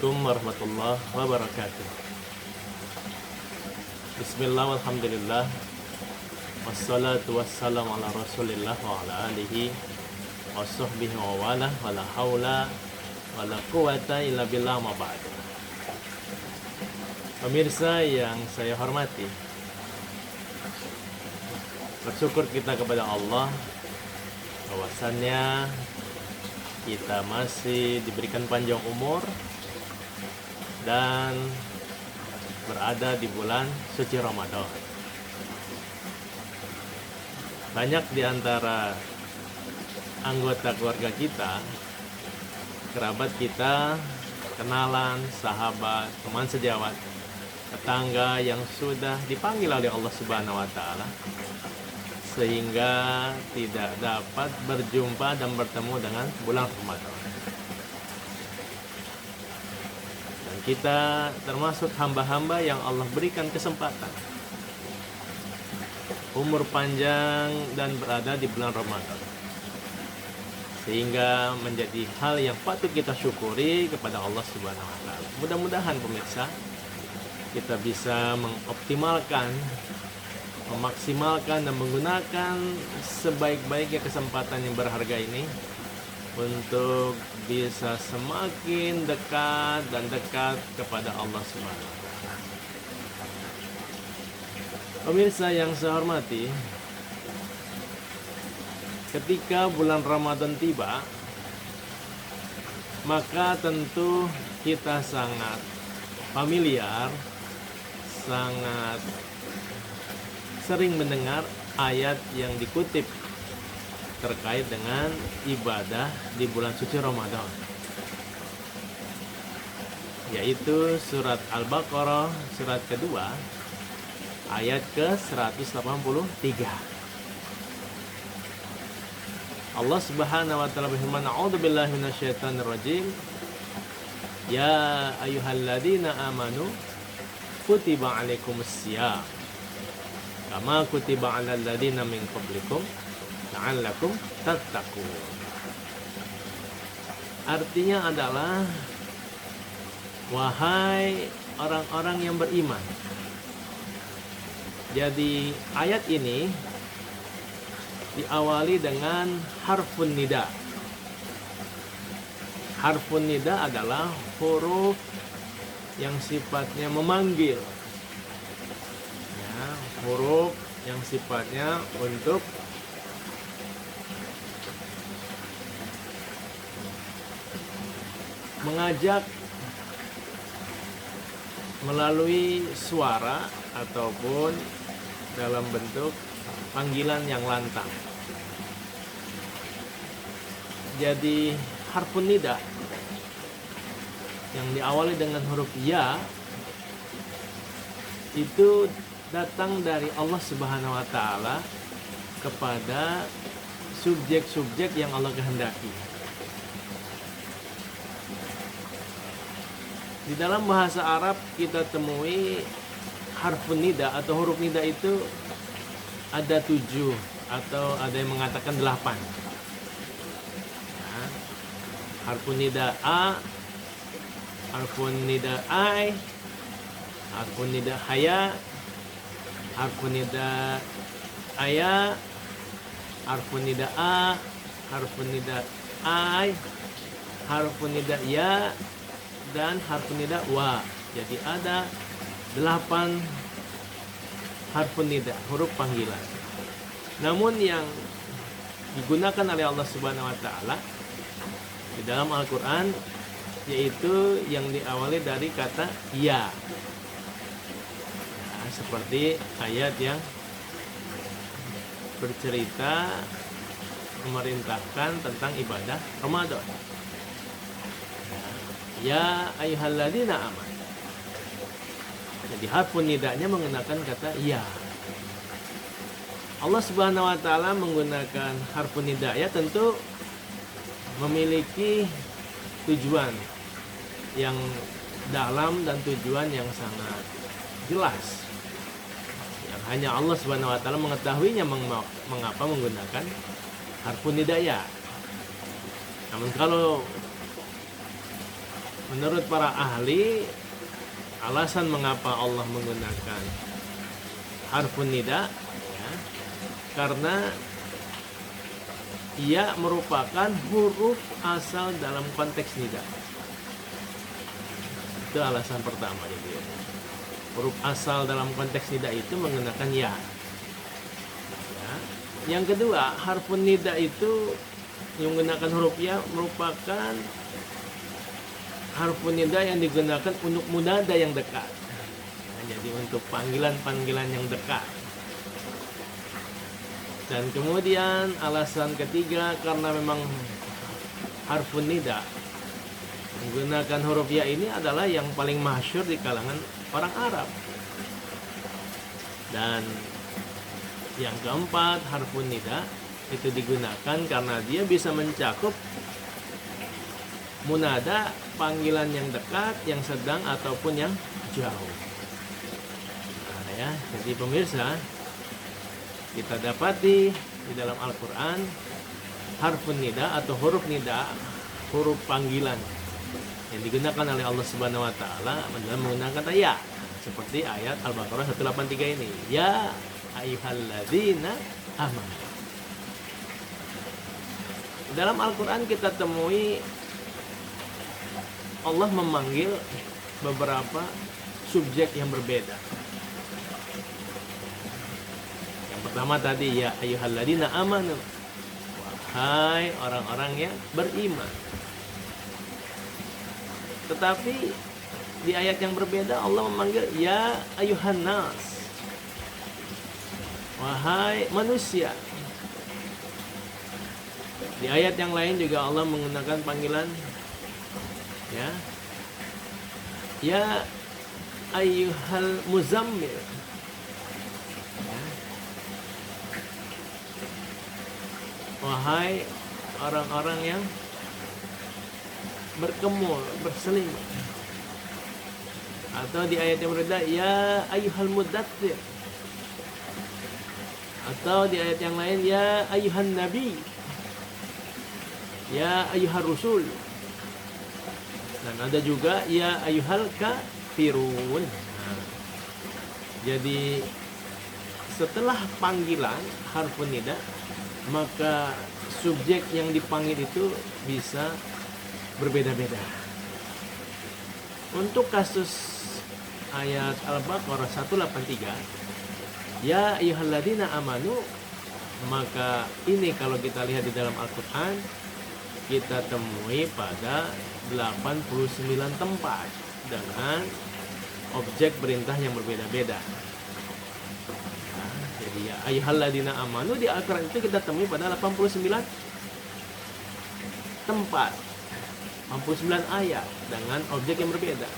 Assalamualaikum warahmatullahi wabarakatuh. Bismillah walhamdulillah, wassalatu wassalamu ala rasulillah wa ala alihi wa sahbihi wa wala wala hawla wala quwata illa billah ma ba'd. Pemirsa yang saya hormati, bersyukur kita kepada Allah bahwasannya kita masih diberikan panjang umur dan berada di bulan suci Ramadan. Banyak di antara anggota keluarga kita, kerabat kita, kenalan, sahabat, teman sejawat, tetangga yang sudah dipanggil oleh Allah Subhanahu wa taala sehingga tidak dapat berjumpa dan bertemu dengan bulan Ramadan. Dan kita termasuk hamba-hamba yang Allah berikan kesempatan umur panjang dan berada di bulan Ramadan, sehingga menjadi hal yang patut kita syukuri kepada Allah Subhanahu wa taala. Mudah-mudahan pemirsa, kita bisa memaksimalkan dan menggunakan sebaik-baiknya kesempatan yang berharga ini untuk bisa semakin dekat dan dekat kepada Allah Subhanahu wa taala. Pemirsa yang saya hormati, ketika bulan Ramadan tiba, maka tentu kita sangat familiar, sangat sering mendengar ayat yang dikutip terkait dengan ibadah di bulan suci Ramadan, yaitu surat Al-Baqarah, surat kedua, ayat ke-183. Allah Subhanahu wa taala berfirman, "A'udzubillahi minasyaitonirrajim. Ya ayyuhalladzina amanu kutiba 'alaikumussyiyam kama kutiba 'alal ladzina min qablikum la'allakum tattaqun." Artinya adalah, wahai orang-orang yang beriman. Jadi ayat ini diawali dengan harfun nida. Harfun nida adalah huruf yang sifatnya memanggil, ya, huruf yang sifatnya untuk mengajak melalui suara ataupun dalam bentuk panggilan yang lantang. Jadi harfun nida yang diawali dengan huruf ya itu datang dari Allah Subhanahu wa taala kepada subjek-subjek yang Allah kehendaki. Di dalam bahasa Arab kita temui harfun nida atau huruf nida itu ada 7 atau ada yang mengatakan 8. Nah, harfun nida a, harfun nida ai, harfun nida haya, harfun nida aya, harfun nida a, harfun nida ai, harfun nida ya, dan harfun nida wa. Jadi ada 8 harfun nida, huruf panggilan. Namun yang digunakan oleh Allah Subhanahu wa taala di dalam Al-Qur'an yaitu yang diawali dari kata ya. Nah, seperti ayat yang bercerita memerintahkan tentang ibadah Ramadan. Ya ayyuhalladzina amanu. Jadi harfun nidanya menggunakan kata ya. Allah Subhanahu wa taala menggunakan harfun nida ya tentu memiliki tujuan yang dalam dan tujuan yang sangat jelas, yang hanya Allah Subhanahu wa taala mengetahuinya mengapa menggunakan harfun nida ya. Namun kalau Menurut para ahli, alasan mengapa Allah menggunakan harfun nida, ya, karena ia merupakan huruf asal dalam konteks nida. Itu alasan pertama. Jadi huruf asal dalam konteks nida itu menggunakan ya. Ya. Yang kedua, harfun nida itu yang menggunakan huruf ya merupakan harfun nida yang digunakan untuk munada yang dekat. Nah, jadi untuk panggilan-panggilan yang dekat. Dan kemudian alasan ketiga, karena memang harfun nida menggunakan huruf ya ini adalah yang paling masyhur di kalangan orang Arab. Dan yang keempat, harfun nida itu digunakan karena dia bisa mencakup munada, panggilan yang dekat, yang sedang ataupun yang jauh. Nah, ya, jadi pemirsa, kita dapati di dalam Al-Quran harfun nida atau huruf nida, huruf panggilan yang digunakan oleh Allah Subhanahu wa taala adalah menggunakan ya, seperti ayat Al-Baqarah 183 ini. Ya ayyuhalladzina amanu. Dalam Al-Quran kita temui Allah memanggil beberapa subjek yang berbeda. Yang pertama tadi, ya ayyuhalladzina amanu, wahai orang-orang yang beriman. Tetapi di ayat yang berbeda Allah memanggil ya ayyuhan nas, wahai manusia. Di ayat yang lain juga Allah menggunakan panggilan ya ayyuhal muzammil, ya, wahai orang-orang yang berkemul, berselimut. Atau di ayat yang berbeda ya ayyuhal muddatsir. Atau di ayat yang lain ya ayyuhan nabi, ya ayyuhar rusul. Dan ada juga ya ayyuhal kafirun. Nah, jadi setelah panggilan harfun nida, maka subjek yang dipanggil itu bisa berbeda-beda. Untuk kasus ayat Al-Baqarah 183, ya ayyuhalladzina amanu, maka ini kalau kita lihat di dalam Al-Quran, kita temui pada 89 tempat dengan objek perintah yang berbeda-beda. Nah, jadi ya ayyuhalladzina amanu di Al-Quran itu kita temui pada 89 tempat, 89 ayat dengan objek yang berbeda.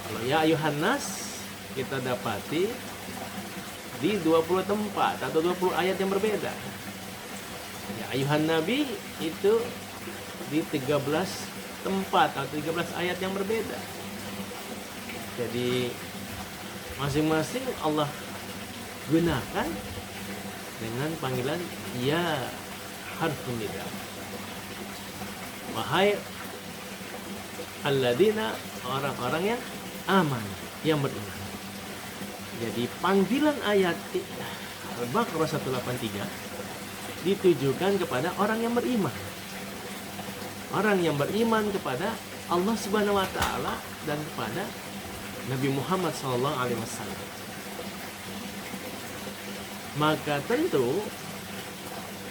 Kalau ya ayyuhan nas kita dapati di 20 tempat atau 20 ayat yang berbeda. Ya ayyuhan nabi itu di 13 tempat atau 13 ayat yang berbeda. Jadi masing-masing Allah gunakan dengan panggilan ya harfun nida. Wahai alladzina, orang-orang yang aman, yang beriman. Jadi panggilan ayat Al-Baqarah 183 ditujukan kepada orang yang beriman. Orang yang beriman kepada Allah Subhanahu wa taala dan kepada Nabi Muhammad SAW. Maka tentu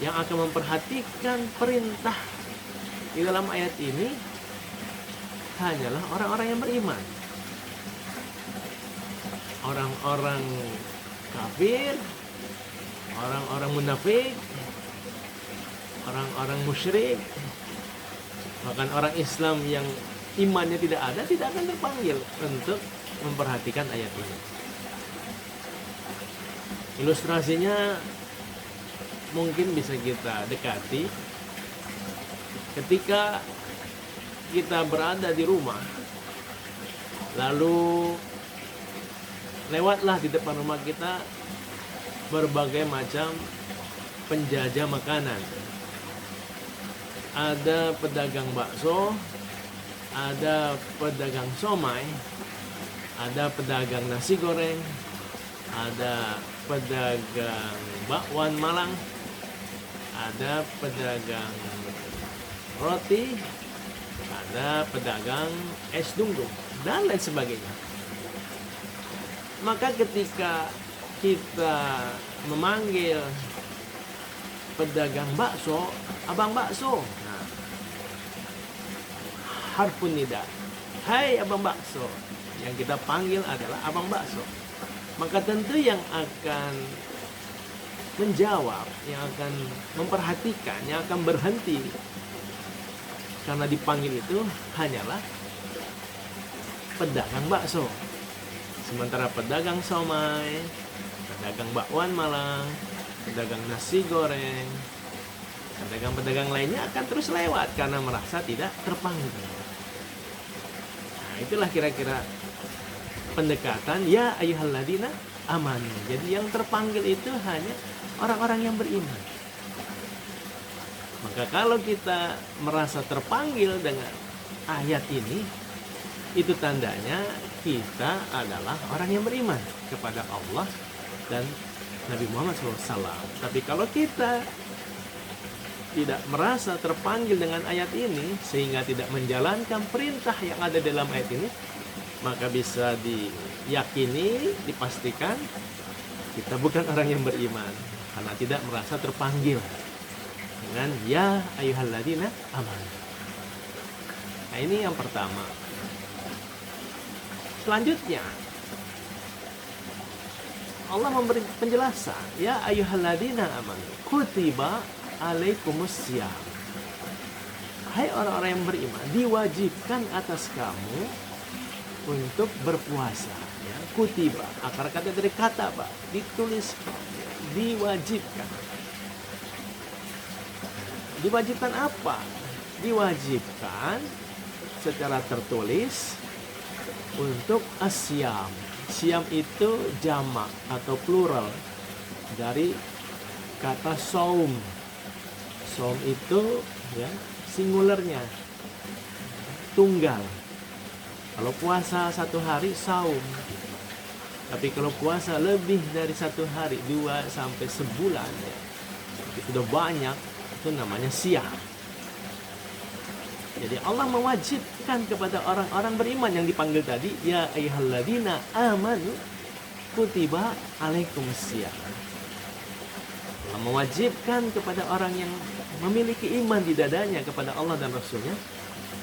yang akan memperhatikan perintah di dalam ayat ini hanyalah orang-orang yang beriman. Orang-orang kafir, orang-orang munafik, orang-orang musyrik, bahkan orang Islam yang imannya tidak ada tidak akan terpanggil untuk memperhatikan ayat ini. Ilustrasinya mungkin bisa kita dekati ketika kita berada di rumah, lalu lewatlah di depan rumah kita berbagai macam penjajah makanan. Ada pedagang bakso, ada pedagang somai, ada pedagang nasi goreng, ada pedagang bakwan Malang, ada pedagang roti, ada pedagang es dungdung, dan lain sebagainya. Maka ketika kita memanggil pedagang bakso, abang bakso, nah, harfun nida, hai abang bakso, yang kita panggil adalah abang bakso. Maka tentu yang akan menjawab, yang akan memperhatikan, yang akan berhenti karena dipanggil itu hanyalah pedagang bakso. Sementara pedagang somai, pedagang bakwan Malang, pedagang nasi goreng, pedagang-pedagang lainnya akan terus lewat karena merasa tidak terpanggil. Nah, itulah kira-kira pendekatan ya ayyuhalladzina amanu. Jadi yang terpanggil itu hanya orang-orang yang beriman. Maka kalau kita merasa terpanggil dengan ayat ini, itu tandanya kita adalah orang yang beriman kepada Allah dan Nabi Muhammad SAW. Tapi kalau kita tidak merasa terpanggil dengan ayat ini, sehingga tidak menjalankan perintah yang ada dalam ayat ini, maka bisa diyakini, dipastikan kita bukan orang yang beriman, karena tidak merasa terpanggil dengan ya ayyuhalladzina amanu. Nah, ini yang pertama. Selanjutnya Allah memberi penjelasan, ya ayyuhalladzina amanu kutiba alaikumussyam. Hai orang-orang yang beriman, diwajibkan atas kamu untuk berpuasa. Ya, kutiba, akar kata dari kata apa? Dituliskan, diwajibkan. Diwajibkan apa? Diwajibkan secara tertulis untuk asyam. Syam itu jamak atau plural dari kata saum. Saum itu ya singularnya tunggal. Kalau puasa satu hari saum. Tapi kalau puasa lebih dari satu hari, 2 sampai sebulan ya, itu sudah banyak, itu namanya syam. Jadi Allah mewajibkan kepada orang-orang beriman yang dipanggil tadi, ya ayyuhalladzina amanu kutiba alaikumussyam. Allah mewajibkan kepada orang yang memiliki iman di dadanya kepada Allah dan Rasulnya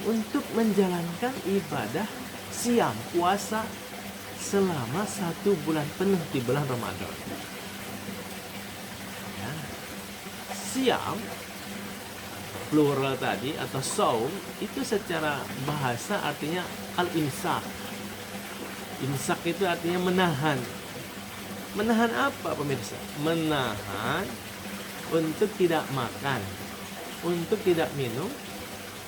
untuk menjalankan ibadah siam, puasa selama 1 bulan penuh di bulan Ramadan. Ya. Siam plural tadi atau saum itu secara bahasa artinya al-imsak. Imsak itu artinya menahan. Menahan apa pemirsa? Menahan untuk tidak makan, untuk tidak minum,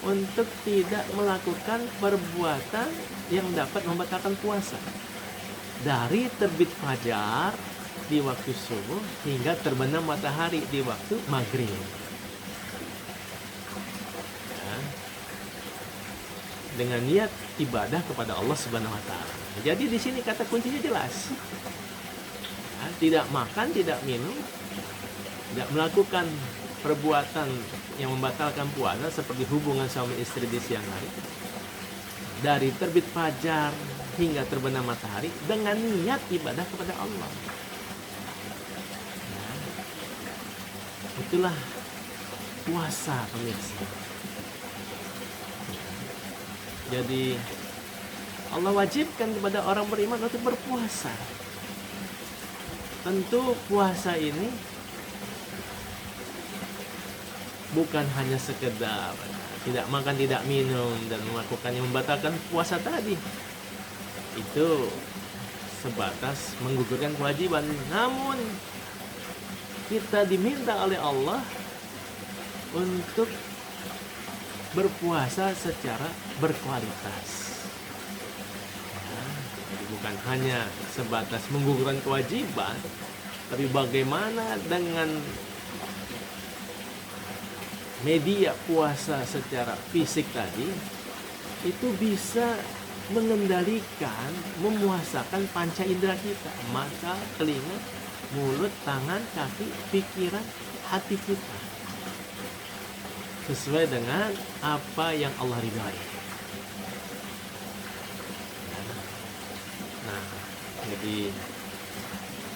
untuk tidak melakukan perbuatan yang dapat membatalkan puasa. Dari terbit fajar di waktu subuh hingga terbenam matahari di waktu maghrib. Dengan niat ibadah kepada Allah Subhanahu wa taala. Jadi di sini kata kuncinya jelas. Ya, tidak makan, tidak minum, tidak melakukan perbuatan yang membatalkan puasa seperti hubungan suami istri di siang hari. Dari terbit fajar hingga terbenam matahari dengan niat ibadah kepada Allah. Ya, itulah puasa pemirsa. Jadi Allah wajibkan kepada orang beriman untuk berpuasa. Tentu puasa ini bukan hanya sekedar tidak makan, tidak minum dan melakukan yang membatalkan puasa tadi. Itu sebatas menggugurkan kewajiban. Namun kita diminta oleh Allah untuk berpuasa secara berkualitas. Ya, jadi bukan hanya sebatas menggugurkan kewajiban, tapi bagaimana dengan media puasa secara fisik tadi, itu bisa mengendalikan, memuasakan panca indera kita, mata, telinga, mulut, tangan, kaki, pikiran, hati kita, sesuai dengan apa yang Allah ridhai. Nah, jadi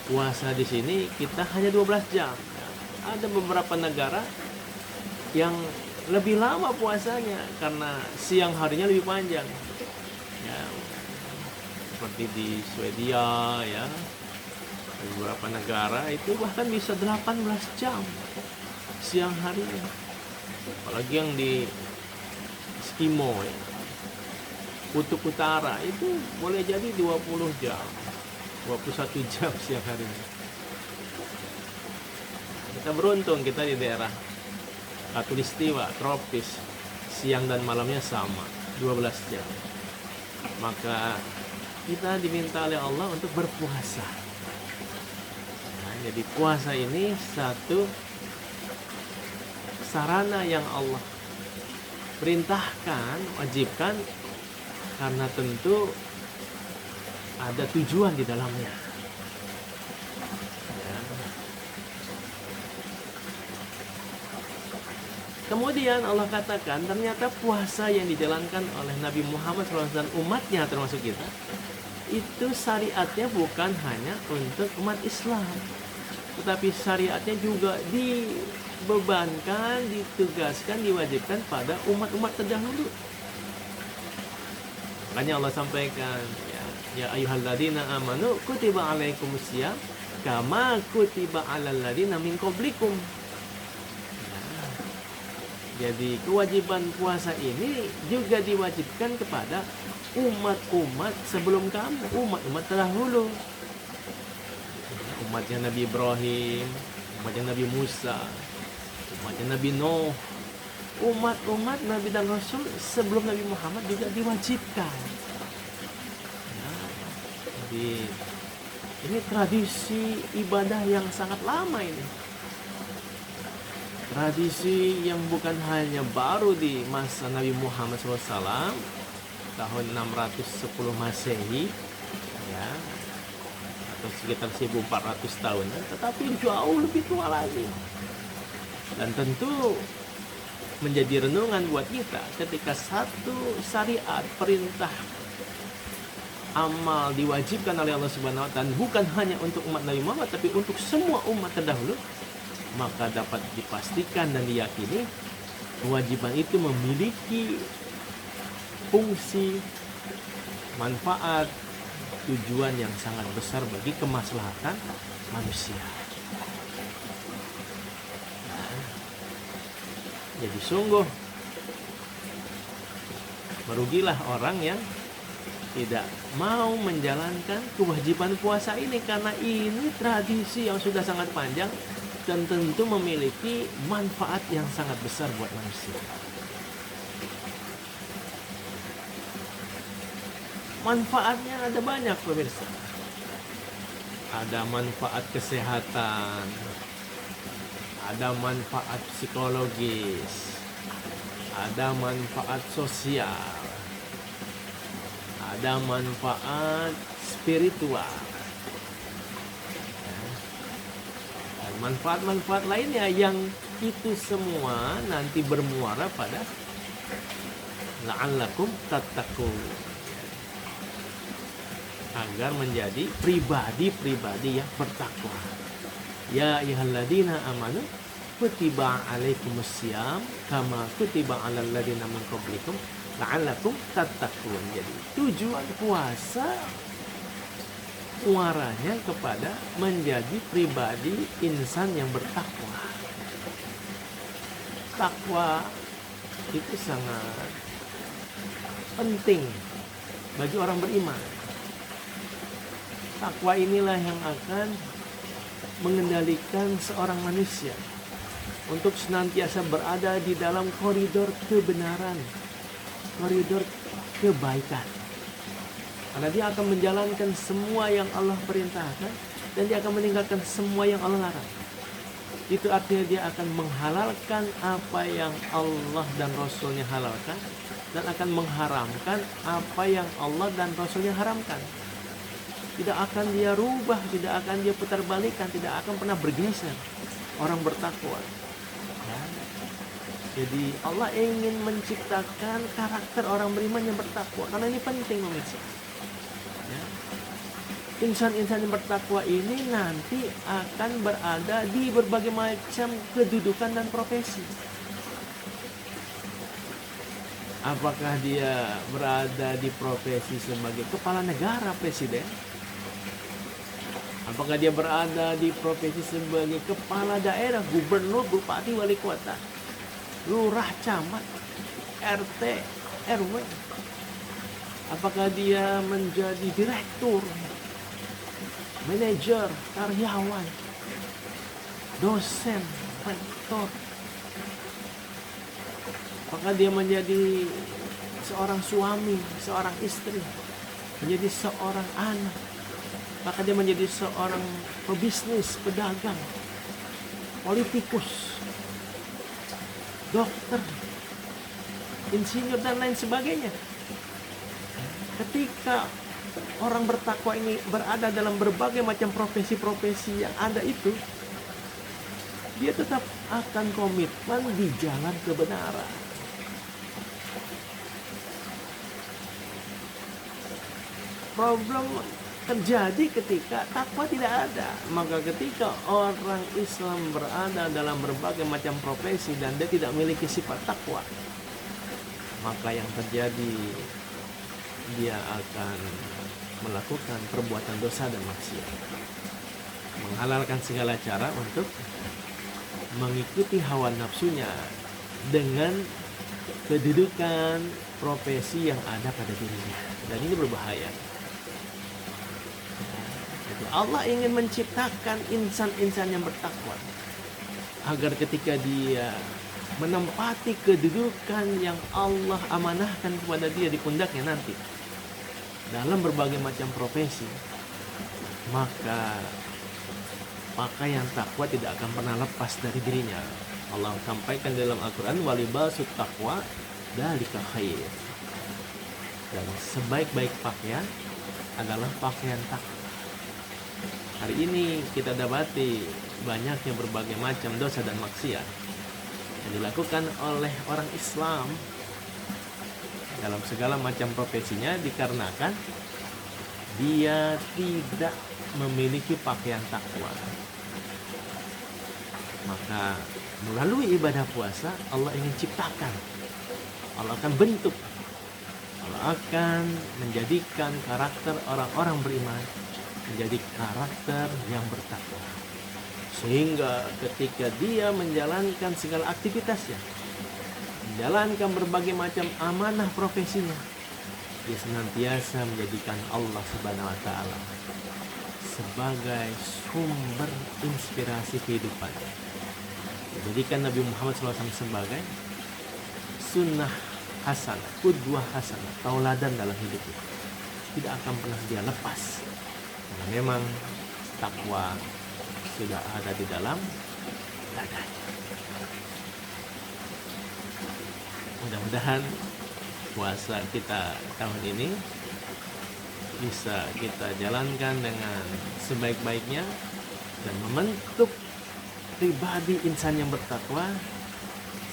puasa di sini kita hanya 12 jam. Ada beberapa negara yang lebih lama puasanya karena siang harinya lebih panjang. Ya, seperti di Swedia ya. Beberapa negara itu bahkan bisa 18 jam siang harinya. Apalagi yang di Eskimo ya, Kutub Utara itu boleh jadi 20 jam, 21 jam siang harinya. Kita beruntung kita di daerah Khatulistiwa, tropis, siang dan malamnya sama, 12 jam. Maka kita diminta oleh Allah untuk berpuasa. Nah, jadi puasa ini satu sarana yang Allah perintahkan, wajibkan, karena tentu ada tujuan di dalamnya. Ya. Kemudian Allah katakan ternyata puasa yang dijalankan oleh Nabi Muhammad SAW dan umatnya termasuk kita, itu syariatnya bukan hanya untuk umat Islam, tetapi syariatnya juga dibebankan, ditugaskan, diwajibkan pada umat-umat terdahulu. Makanya Allah sampaikan, ya ayyuhalladzina amanu kutiba alaikumusiyam kama kutiba alal ladzina min qablikum. Jadi kewajiban puasa ini juga diwajibkan kepada umat-umat sebelum kamu, umat-umat terdahulu. Umatnya Nabi Ibrahim, umatnya Nabi Musa, umatnya Nabi Nuh, umat-umat Nabi dan Rasul sebelum Nabi Muhammad juga diwajibkan. Jadi ini tradisi ibadah yang sangat lama ini. Tradisi yang bukan hanya baru di masa Nabi Muhammad SAW tahun 610 Masehi ya, atau sekitar 1400 tahun, tetapi jauh lebih tua lagi. Dan tentu menjadi renungan buat kita ketika satu syariat, perintah, amal diwajibkan oleh Allah Subhanahu wa taala, dan bukan hanya untuk umat Nabi Muhammad tapi untuk semua umat terdahulu, maka dapat dipastikan dan diyakini kewajiban itu memiliki fungsi, manfaat, tujuan yang sangat besar bagi kemaslahatan manusia. Jadi sungguh merugilah orang yang tidak mau menjalankan kewajiban puasa ini, karena ini tradisi yang sudah sangat panjang dan tentu memiliki manfaat yang sangat besar buat manusia. Manfaatnya ada banyak pemirsa. Ada manfaat kesehatan, ada manfaat psikologis, ada manfaat sosial, ada manfaat spiritual, dan manfaat-manfaat lainnya yang itu semua nanti bermuara pada la'allakum tattaqun, agar menjadi pribadi-pribadi yang bertakwa. Ya ayyuhalladzina amanu kutiba alaikumusiyam kama kutiba alal ladzina min qablikum la'allakum tattaqun. Jadi tujuan puasa muaranya kepada menjadi pribadi insan yang bertakwa. Takwa itu sangat penting bagi orang beriman. Takwa inilah yang akan mengendalikan seorang manusia untuk senantiasa berada di dalam koridor kebenaran, koridor kebaikan. Karena dia akan menjalankan semua yang Allah perintahkan dan dia akan meninggalkan semua yang Allah larang. Itu artinya dia akan menghalalkan apa yang Allah dan Rasulnya halalkan dan akan mengharamkan apa yang Allah dan Rasulnya haramkan. Tidak akan dia rubah, tidak akan dia putar balikan, tidak akan pernah bergeser orang bertakwa. Ya. Jadi Allah ingin menciptakan karakter orang beriman yang bertakwa, karena ini penting pemirsa. Ya. Insan-insan yang bertakwa ini nanti akan berada di berbagai macam kedudukan dan profesi. Apakah dia berada di profesi sebagai kepala negara, presiden? Apakah dia berada di profesi sebagai kepala daerah, gubernur, bupati, wali kota, lurah, camat, RT, RW? Apakah dia menjadi direktur, manajer, karyawan, dosen, rektor? Apakah dia menjadi seorang suami, seorang istri, menjadi seorang anak? Apakah dia menjadi seorang pebisnis, pedagang, politikus, dokter, insinyur, dan lain sebagainya? Ketika orang bertakwa ini berada dalam berbagai macam profesi-profesi yang ada itu, dia tetap akan komitmen di jalan kebenaran. Problem terjadi ketika takwa tidak ada. Maka ketika orang Islam berada dalam berbagai macam profesi dan dia tidak memiliki sifat takwa, maka yang terjadi dia akan melakukan perbuatan dosa dan maksiat, menghalalkan segala cara untuk mengikuti hawa nafsunya dengan kedudukan profesi yang ada pada dirinya, dan ini berbahaya. Jadi Allah ingin menciptakan insan-insan yang bertakwa agar ketika dia menempati kedudukan yang Allah amanahkan kepada dia di pundaknya nanti dalam berbagai macam profesi, maka pakaian takwa tidak akan pernah lepas dari dirinya. Allah sampaikan dalam Al-Quran, walibasut taqwa dzalika khair. Dan sebaik-baik pakaian adalah pakaian takwa. Hari ini kita dapati banyaknya berbagai macam dosa dan maksiat yang dilakukan oleh orang Islam dalam segala macam profesinya, dikarenakan dia tidak memiliki pakaian takwa. Maka melalui ibadah puasa Allah ingin ciptakan, Allah akan bentuk, Allah akan menjadikan karakter orang-orang beriman menjadi karakter yang bertakwa, sehingga ketika dia menjalankan segala aktivitasnya, menjalankan berbagai macam amanah profesinya, dia senantiasa menjadikan Allah Subhanahu wa Ta'ala sebagai sumber inspirasi kehidupan. Menjadikan Nabi Muhammad SAW sebagai sunnah hasanah, qudwah hasanah, tauladan dalam hidupnya. Tidak akan pernah dia lepas, karena memang takwa sudah ada di dalam dadanya. Mudah-mudahan puasa kita tahun ini bisa kita jalankan dengan sebaik-baiknya dan membentuk pribadi insan yang bertakwa,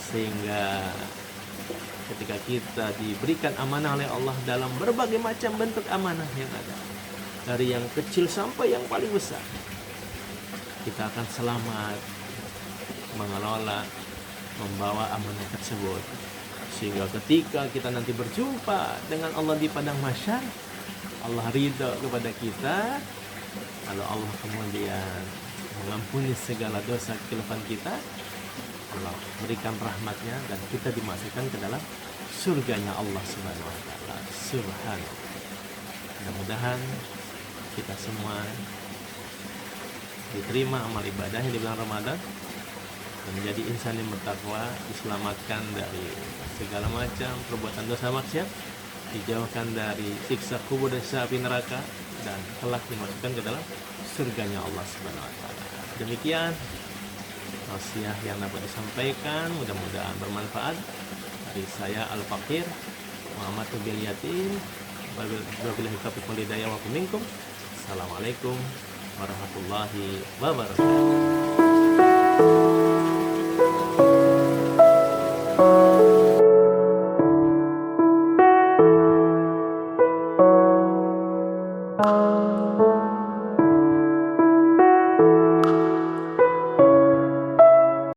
sehingga ketika kita diberikan amanah oleh Allah dalam berbagai macam bentuk amanah yang ada, dari yang kecil sampai yang paling besar, kita akan selamat mengelola, membawa amanah tersebut, sehingga ketika kita nanti berjumpa dengan Allah di padang mahsyar, Allah ridha kepada kita, lalu Allah kemudian mengampuni segala dosa kekeliruan kita, Allah berikan rahmatnya, dan kita dimasukkan ke dalam surganya Allah Subhanahu wa Ta'ala. Subhanallah. Mudah-mudahan kita semua diterima amal ibadahnya di bulan Ramadan dan menjadi insan yang bertakwa, diselamatkan dari segala macam perbuatan dosa maksiat, dijauhkan dari siksa kubur dan siksa api neraka, dan kelak dimasukkan ke dalam surganya Allah Subhanahu wa Ta'ala. Demikian wasiat yang dapat disampaikan, mudah-mudahan bermanfaat. Dari saya Al-Fakir, wa amatu bil yatim. Wabillahi taufiq wal hidayah wa minkum. Assalamualaikum warahmatullahi wabarakatuh.